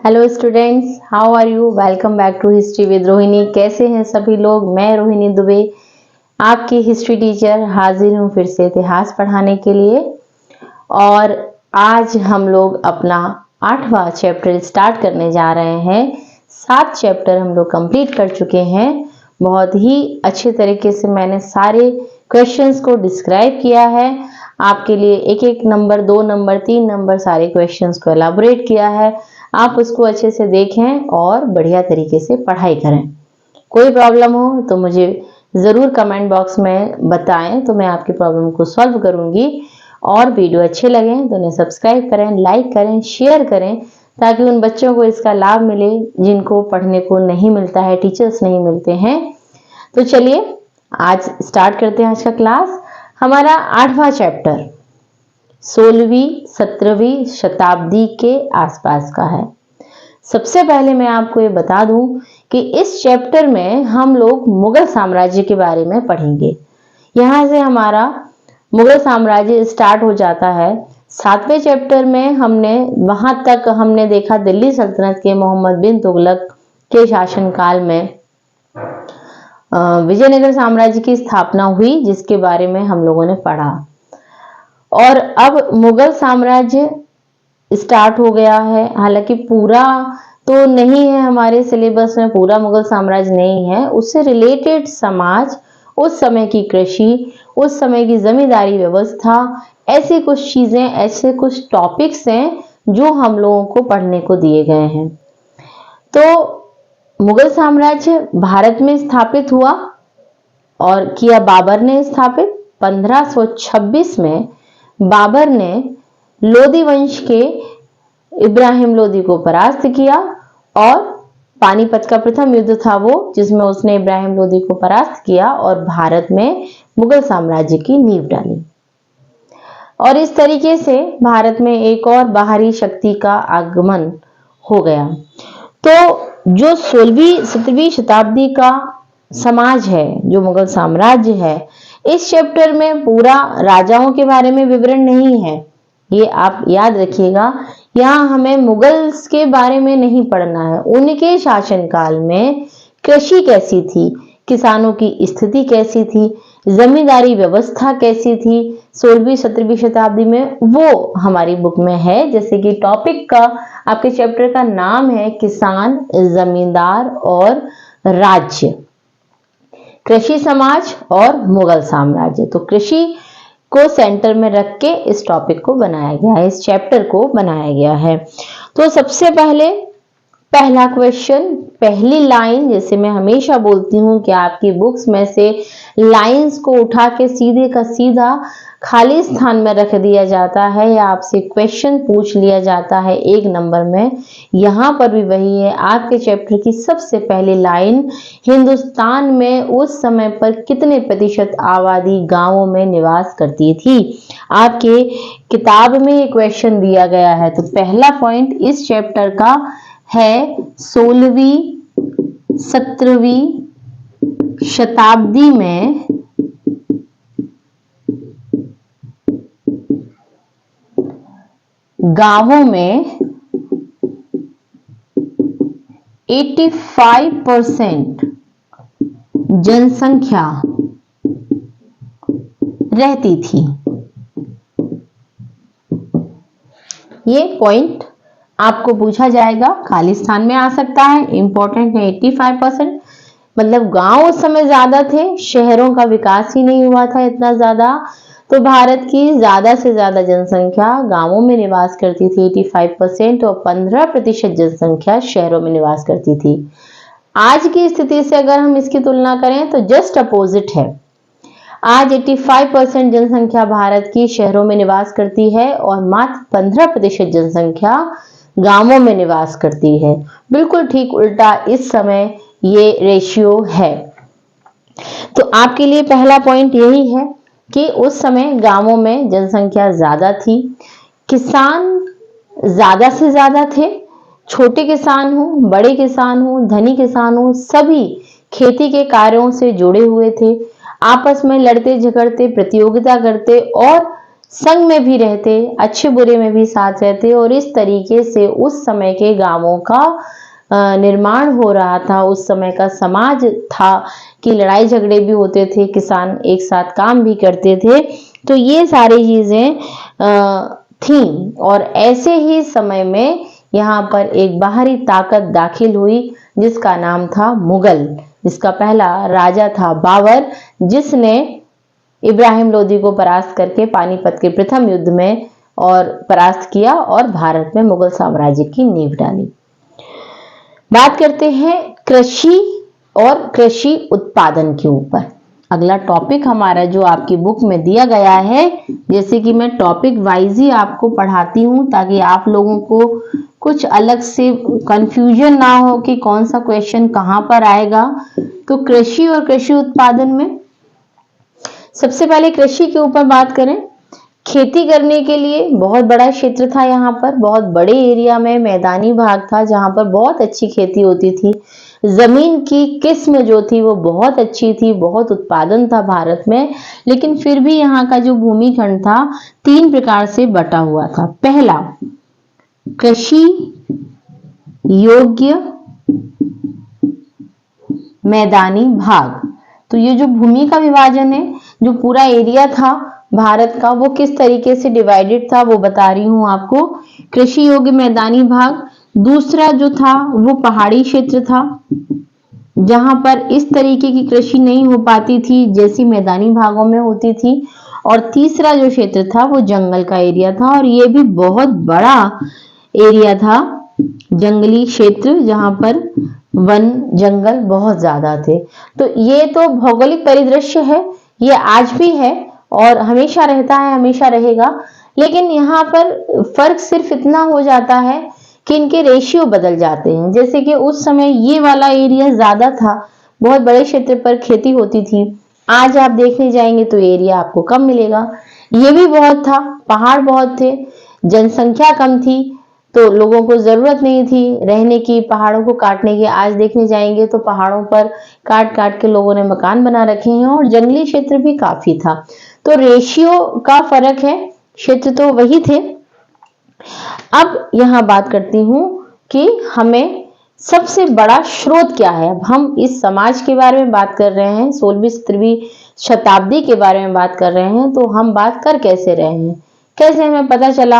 Hello students, how are you? Welcome back to history with Rohini. कैसे हैं सभी लोग? मैं रोहिणी दुबे आपकी हिस्ट्री टीचर हाजिर हूँ फिर से इतिहास पढ़ाने के लिए। और आज हम लोग अपना 8वां चैप्टर स्टार्ट करने जा रहे हैं। 7 चैप्टर हम लोग कंप्लीट कर चुके हैं। बहुत ही अच्छे तरीके से मैंने सारे क्वेश्चंस को डिस्क्राइब किया है आपके लिए। एक एक नंबर, 2 नंबर, 3 नंबर सारे क्वेश्चंस को एलाबोरेट किया है। आप उसको अच्छे से देखें और बढ़िया तरीके से पढ़ाई करें। कोई प्रॉब्लम हो तो मुझे ज़रूर कमेंट बॉक्स में बताएं, तो मैं आपकी प्रॉब्लम को सॉल्व करूंगी। और वीडियो अच्छे लगें तो उन्हें सब्सक्राइब करें, लाइक करें, शेयर करें, ताकि उन बच्चों को इसका लाभ मिले जिनको पढ़ने को नहीं मिलता है, टीचर्स नहीं मिलते हैं। तो चलिए आज स्टार्ट करते हैं आज का क्लास। हमारा 8वां चैप्टर 16वीं 17वीं शताब्दी के आसपास का है। सबसे पहले मैं आपको ये बता दूं कि इस चैप्टर में हम लोग मुगल साम्राज्य के बारे में पढ़ेंगे। यहाँ से हमारा मुगल साम्राज्य स्टार्ट हो जाता है। 7वें चैप्टर में हमने वहां तक हमने देखा दिल्ली सल्तनत के मोहम्मद बिन तुगलक के शासनकाल में विजयनगर साम्राज्य की स्थापना हुई, जिसके बारे में हम लोगों ने पढ़ा। और अब मुगल साम्राज्य स्टार्ट हो गया है। हालांकि पूरा तो नहीं है, हमारे सिलेबस में पूरा मुगल साम्राज्य नहीं है। उससे रिलेटेड समाज, उस समय की कृषि, उस समय की जमींदारी व्यवस्था, ऐसी कुछ चीजें, ऐसे कुछ टॉपिक्स हैं जो हम लोगों को पढ़ने को दिए गए हैं। तो मुगल साम्राज्य भारत में स्थापित हुआ और किया बाबर ने स्थापित। 1526 में बाबर ने लोदी वंश के इब्राहिम लोदी को परास्त किया और पानीपत का प्रथम युद्ध था वो, जिसमें उसने इब्राहिम लोदी को परास्त किया और भारत में मुगल साम्राज्य की नींव डाली। और इस तरीके से भारत में एक और बाहरी शक्ति का आगमन हो गया। तो जो 16वीं 17वीं शताब्दी का समाज है, जो मुगल साम्राज्य है, इस चैप्टर में पूरा राजाओं के बारे में विवरण नहीं है, ये आप याद रखिएगा। यहाँ हमें मुगल्स के बारे में नहीं पढ़ना है। उनके शासनकाल में कृषि कैसी थी, किसानों की स्थिति कैसी थी, जमींदारी व्यवस्था कैसी थी 16वीं 17वीं शताब्दी में, वो हमारी बुक में है। जैसे कि टॉपिक का, आपके चैप्टर का नाम है किसान, जमींदार और राज्य, कृषि समाज और मुगल साम्राज्य। तो कृषि को सेंटर में रख के इस टॉपिक को बनाया गया है, इस चैप्टर को बनाया गया है। तो सबसे पहले पहला क्वेश्चन, पहली लाइन, जैसे मैं हमेशा बोलती हूँ कि आपकी बुक्स में से लाइंस को उठा के सीधे का सीधा खाली स्थान में रख दिया जाता है या आपसे क्वेश्चन पूछ लिया जाता है 1 नंबर में। यहाँ पर भी वही है। आपके चैप्टर की सबसे पहली लाइन, हिंदुस्तान में उस समय पर कितने प्रतिशत आबादी गांवों में निवास करती थी। आपके किताब में ये क्वेश्चन दिया गया है। तो पहला पॉइंट इस चैप्टर का है 16वीं 17वीं शताब्दी में गांवों में 85% जनसंख्या रहती थी। ये पॉइंट आपको पूछा जाएगा, खाली स्थान में आ सकता है। इंपॉर्टेंट है 85%, मतलब गांव उस समय ज्यादा थे, शहरों का विकास ही नहीं हुआ था इतना ज्यादा। तो भारत की ज्यादा से ज्यादा जनसंख्या गांवों में निवास करती थी 85%, और 15% जनसंख्या शहरों में निवास करती थी। आज की स्थिति से अगर हम इसकी तुलना करें तो जस्ट अपोजिट है। आज 85% जनसंख्या भारत की शहरों में निवास करती है और मात्र 15% जनसंख्या गांवों में निवास करती है। बिल्कुल ठीक उल्टा इस समय ये रेशियो है। तो आपके लिए पहला पॉइंट यही है कि उस समय गांवों में जनसंख्या ज्यादा थी, किसान ज्यादा से ज्यादा थे। छोटे किसान हो, बड़े किसान हो, धनी किसान हो, सभी खेती के कार्यों से जुड़े हुए थे। आपस में लड़ते झगड़ते, प्रतियोगिता करते और संग में भी रहते, अच्छे बुरे में भी साथ रहते और इस तरीके से उस समय के गांवों का निर्माण हो रहा था। उस समय का समाज था कि लड़ाई झगड़े भी होते थे, किसान एक साथ काम भी करते थे। तो ये सारी चीजें थी और ऐसे ही समय में यहाँ पर एक बाहरी ताकत दाखिल हुई जिसका नाम था मुगल। जिसका पहला राजा था बाबर, जिसने इब्राहिम लोदी को परास्त करके पानीपत के प्रथम युद्ध में और परास्त किया और भारत में मुगल साम्राज्य की नींव डाली। बात करते हैं कृषि और कृषि उत्पादन के ऊपर। अगला टॉपिक हमारा जो आपकी बुक में दिया गया है, जैसे कि मैं टॉपिक वाइज ही आपको पढ़ाती हूँ ताकि आप लोगों को कुछ अलग से कंफ्यूजन ना हो कि कौन सा क्वेश्चन कहाँ पर आएगा। तो कृषि और कृषि उत्पादन में सबसे पहले कृषि के ऊपर बात करें। खेती करने के लिए बहुत बड़ा क्षेत्र था, यहाँ पर बहुत बड़े एरिया में मैदानी भाग था जहाँ पर बहुत अच्छी खेती होती थी। जमीन की किस्म जो थी वो बहुत अच्छी थी, बहुत उत्पादन था भारत में। लेकिन फिर भी यहाँ का जो भूमिखंड था 3 प्रकार से बटा हुआ था। पहला, कृषि योग्य मैदानी भाग। तो ये जो भूमि का विभाजन है, जो पूरा एरिया था भारत का, वो किस तरीके से डिवाइडेड था वो बता रही हूं आपको। कृषि योग्य मैदानी भाग। दूसरा जो था वो पहाड़ी क्षेत्र था जहां पर इस तरीके की कृषि नहीं हो पाती थी जैसी मैदानी भागों में होती थी। और तीसरा जो क्षेत्र था वो जंगल का एरिया था और ये भी बहुत बड़ा एरिया था, जंगली क्षेत्र जहां पर वन जंगल बहुत ज्यादा थे। तो ये तो भौगोलिक परिदृश्य है, ये आज भी है और हमेशा रहता है, हमेशा रहेगा। लेकिन यहाँ पर फर्क सिर्फ इतना हो जाता है कि इनके रेशियो बदल जाते हैं। जैसे कि उस समय ये वाला एरिया ज्यादा था, बहुत बड़े क्षेत्र पर खेती होती थी। आज आप देखने जाएंगे तो एरिया आपको कम मिलेगा। ये भी बहुत था, पहाड़ बहुत थे, जनसंख्या कम थी तो लोगों को जरूरत नहीं थी रहने की, पहाड़ों को काटने की। आज देखने जाएंगे तो पहाड़ों पर काट काट के लोगों ने मकान बना रखे हैं और जंगली क्षेत्र भी काफी था। तो रेशियो का फर्क है, क्षेत्र तो वही थे। अब यहां बात करती हूं कि हमें सबसे बड़ा स्रोत क्या है। अब हम इस समाज के बारे में बात कर रहे हैं, 16वीं-17वीं शताब्दी के बारे में बात कर रहे हैं। तो हम बात कर कैसे रहे हैं, कैसे हमें पता चला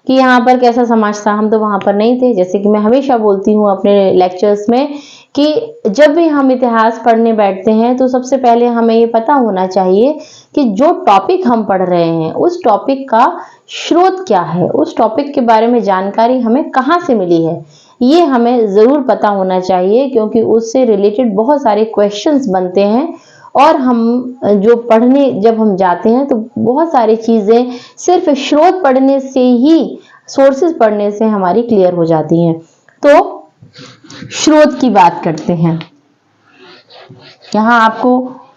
कि यहाँ पर कैसा समाज था। हम तो वहां पर नहीं थे। जैसे कि मैं हमेशा बोलती हूँ अपने लेक्चर्स में कि जब भी हम इतिहास पढ़ने बैठते हैं तो सबसे पहले हमें ये पता होना चाहिए कि जो टॉपिक हम पढ़ रहे हैं उस टॉपिक का स्रोत क्या है, उस टॉपिक के बारे में जानकारी हमें कहाँ से मिली है, ये हमें जरूर पता होना चाहिए। क्योंकि उससे रिलेटेड बहुत सारे क्वेश्चंस बनते हैं और हम जो पढ़ने जब हम जाते हैं तो बहुत सारी चीजें सिर्फ स्रोत पढ़ने से ही, सोर्सेज पढ़ने से हमारी क्लियर हो जाती हैं। तो स्रोत की बात करते हैं। यहाँ आपको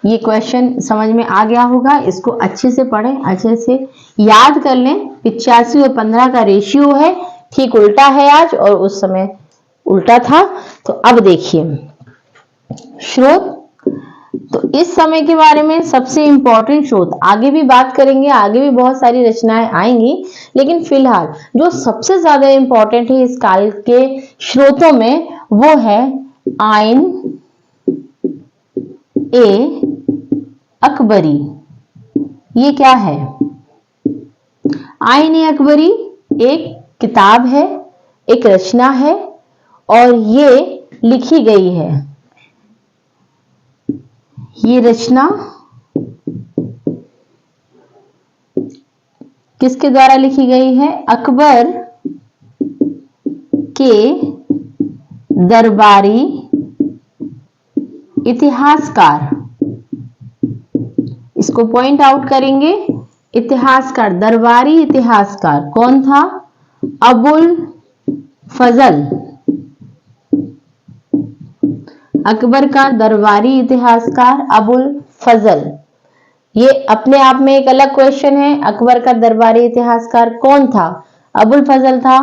ये क्वेश्चन समझ में आ गया होगा, इसको अच्छे से पढ़ें, अच्छे से याद कर लें। 85 और 15 का रेशियो है, ठीक उल्टा है आज और उस समय उल्टा था। तो अब देखिए स्रोत। तो इस समय के बारे में सबसे इंपॉर्टेंट स्रोत, आगे भी बात करेंगे, आगे भी बहुत सारी रचनाएं आएंगी, लेकिन फिलहाल जो सबसे ज्यादा इंपॉर्टेंट है इस काल के स्रोतों में वो है आइन ए अकबरी। ये क्या है? आइन ए अकबरी एक किताब है, एक रचना है और ये लिखी गई है। ये रचना किसके द्वारा लिखी गई है? अकबर के दरबारी इतिहासकार, इसको पॉइंट आउट करेंगे। इतिहासकार, दरबारी इतिहासकार कौन था? अबुल फजल। अकबर का दरबारी इतिहासकार अबुल फजल। ये अपने आप में एक अलग क्वेश्चन है। अकबर का दरबारी इतिहासकार कौन था? अबुल फजल था।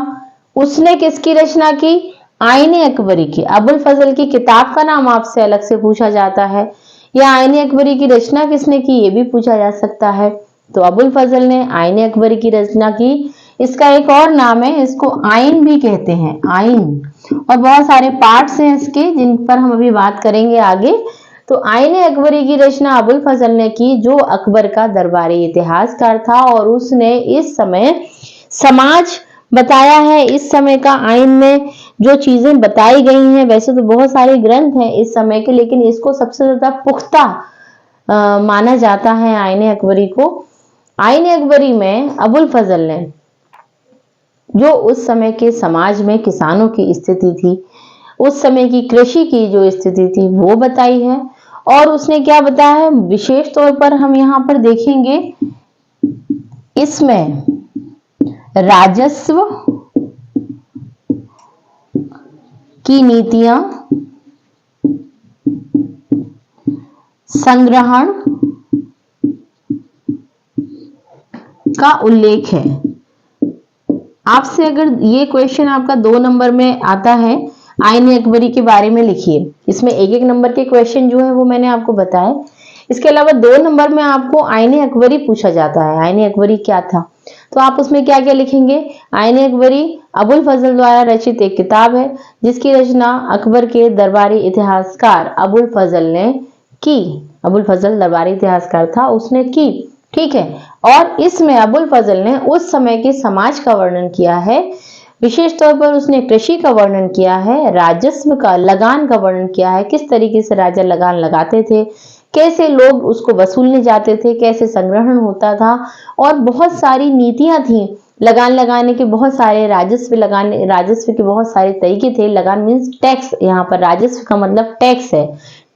उसने किसकी रचना की? आईने अकबरी की। अबुल फजल की किताब का नाम आपसे अलग से पूछा जाता है, या आईने अकबरी की रचना किसने की ये भी पूछा जा सकता है। तो अबुल फजल ने आईन अकबरी की रचना की। इसका एक और नाम है, इसको आइन भी कहते हैं, आइन। और बहुत सारे पार्ट्स हैं इसके जिन पर हम अभी बात करेंगे आगे। तो आईन अकबरी की रचना अबुल फजल ने की, जो अकबर का दरबारी इतिहासकार था, और उसने इस समय समाज बताया है। इस समय का आइन में जो चीजें बताई गई हैं, वैसे तो बहुत सारे ग्रंथ हैं इस समय के, लेकिन इसको सबसे ज्यादा पुख्ता माना जाता है आईन अकबरी को। आईन अकबरी में अबुल फजल ने जो उस समय के समाज में किसानों की स्थिति थी, उस समय की कृषि की जो स्थिति थी, वो बताई है। और उसने क्या बताया है, विशेष तौर पर हम यहाँ पर देखेंगे, इसमें राजस्व की नीतियां, संग्रहण का उल्लेख है। आपसे अगर ये क्वेश्चन आपका 2 नंबर में आता है, आईन अकबरी के बारे में लिखिए। इसमें 1-1 नंबर के क्वेश्चन जो है वो मैंने आपको बताया। इसके अलावा 2 नंबर में आपको आईन अकबरी पूछा जाता है, आईन अकबरी क्या था, तो आप उसमें क्या क्या लिखेंगे। आईन अकबरी अबुल फजल द्वारा रचित एक किताब है, जिसकी रचना अकबर के दरबारी इतिहासकार अबुल फजल ने की। अबुल फजल दरबारी इतिहासकार था, उसने की, ठीक है। और इसमें अबुल फजल ने उस समय के समाज का वर्णन किया है। विशेष तौर पर उसने कृषि का वर्णन किया है, राजस्व का, लगान का वर्णन किया है, किस तरीके से राजा लगान लगाते थे, कैसे लोग उसको वसूलने जाते थे, कैसे संग्रहण होता था, और बहुत सारी नीतियां थी लगान लगाने के, बहुत सारे राजस्व के बहुत सारे तरीके थे। लगान मीन्स टैक्स, यहाँ पर राजस्व का मतलब टैक्स है,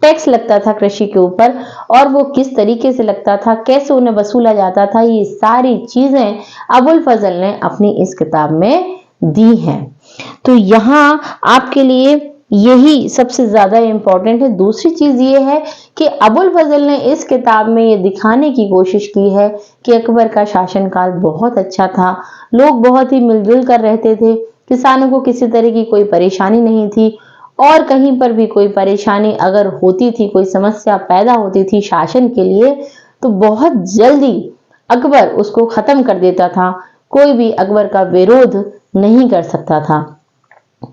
टैक्स लगता था कृषि के ऊपर, और वो किस तरीके से लगता था, कैसे उन्हें वसूला जाता था, ये सारी चीजें अबुल फजल ने अपनी इस किताब में दी हैं। तो यहाँ आपके लिए यही सबसे ज्यादा इंपॉर्टेंट है। दूसरी चीज ये है कि अबुल फजल ने इस किताब में ये दिखाने की कोशिश की है कि अकबर का शासनकाल बहुत अच्छा था, लोग बहुत ही मिलजुल कर रहते थे, किसानों को किसी तरह की कोई परेशानी नहीं थी, और कहीं पर भी कोई परेशानी अगर होती थी, कोई समस्या पैदा होती थी शासन के लिए, तो बहुत जल्दी अकबर उसको खत्म कर देता था, कोई भी अकबर का विरोध नहीं कर सकता था।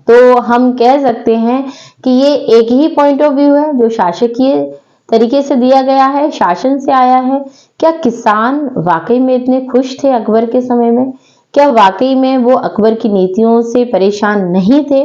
तो हम कह सकते हैं कि ये एक ही पॉइंट ऑफ व्यू है जो शासकीय तरीके से दिया गया है, शासन से आया है। क्या किसान वाकई में इतने खुश थे अकबर के समय में? क्या वाकई में वो अकबर की नीतियों से परेशान नहीं थे?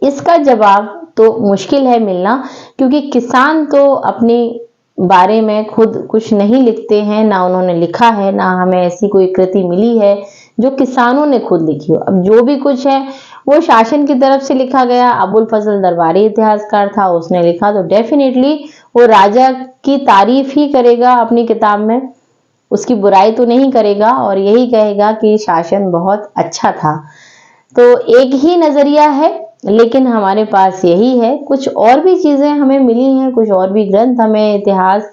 इसका जवाब तो मुश्किल है मिलना, क्योंकि किसान तो अपने बारे में खुद कुछ नहीं लिखते हैं, ना उन्होंने लिखा है, ना हमें ऐसी कोई कृति मिली है जो किसानों ने खुद लिखी हो। अब जो भी कुछ है वो शासन की तरफ से लिखा गया। अबुल फजल दरबारी इतिहासकार था, उसने लिखा, तो डेफिनेटली वो राजा की तारीफ ही करेगा अपनी किताब में, उसकी बुराई तो नहीं करेगा, और यही कहेगा कि शासन बहुत अच्छा था। तो एक ही नजरिया है, लेकिन हमारे पास यही है। कुछ और भी चीजें हमें मिली हैं, कुछ और भी ग्रंथ हमें इतिहास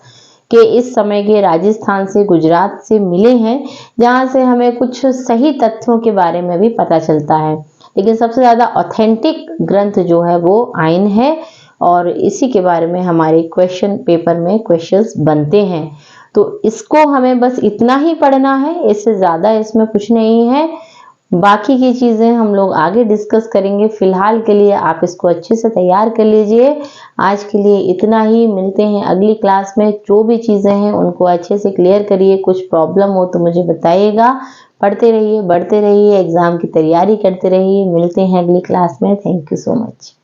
के इस समय के राजस्थान से, गुजरात से मिले हैं, जहां से हमें कुछ सही तथ्यों के बारे में भी पता चलता है। लेकिन सबसे ज्यादा ऑथेंटिक ग्रंथ जो है वो आइन है, और इसी के बारे में हमारे क्वेश्चन पेपर में क्वेश्चंस बनते हैं। तो इसको हमें बस इतना ही पढ़ना है, इससे ज्यादा इसमें कुछ नहीं है। बाकी की चीजें हम लोग आगे डिस्कस करेंगे। फिलहाल के लिए आप इसको अच्छे से तैयार कर लीजिए। आज के लिए इतना ही, मिलते हैं अगली क्लास में। जो भी चीजें हैं उनको अच्छे से क्लियर करिए, कुछ प्रॉब्लम हो तो मुझे बताइएगा। पढ़ते रहिए, बढ़ते रहिए, एग्जाम की तैयारी करते रहिए। मिलते हैं अगली क्लास में। Thank you so much.